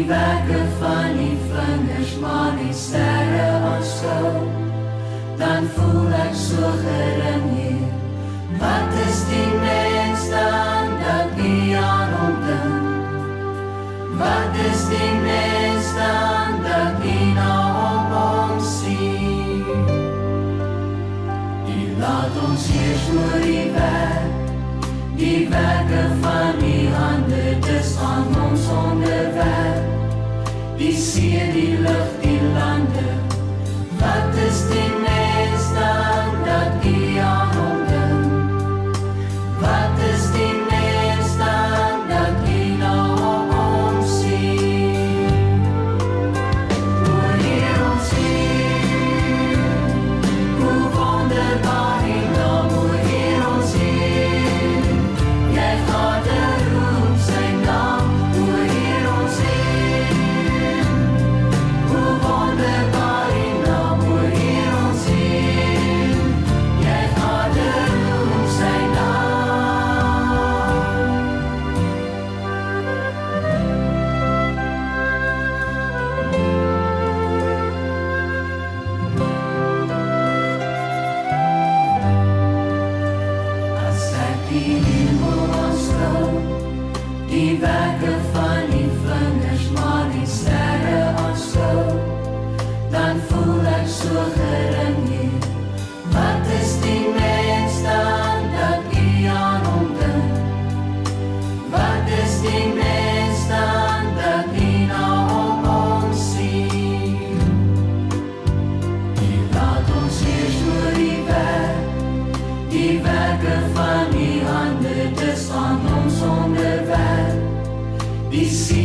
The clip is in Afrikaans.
werke van die vingers, maan en sterre aanskou, dan voel ek so gering hier. Wat is die mens dan dat nie aan hom dink? Wat is die mens dan dat nie na hom omsien? Die laat ons heers oor die werke van die hande, dis aan ons onderwerp. Die see, die lug, die lande. Wat is die mens dan dat nie aan hom dink? Wat is die mens dan dat nie na hom omsien? O Heer, ons Heer, hoe wonderbaar die naam, o Heer, ons Heer. Jy gaat roem sy naam, o Heer, ons Heer. Hoe wonderbaar die naam, o Heer, ons Heer. Jy gaat roem sy naam. As ek die hemel aanskou, die werke van die vingers, maan en sterre aanskou, dan voel ek so gering hier. Wat is die mens dan dat nie aan hom dink? Wat is die mens dan dat nie na hom omsien? Die laat ons heers oor die werke van die hande, dis aan ons onderwerp. Die see,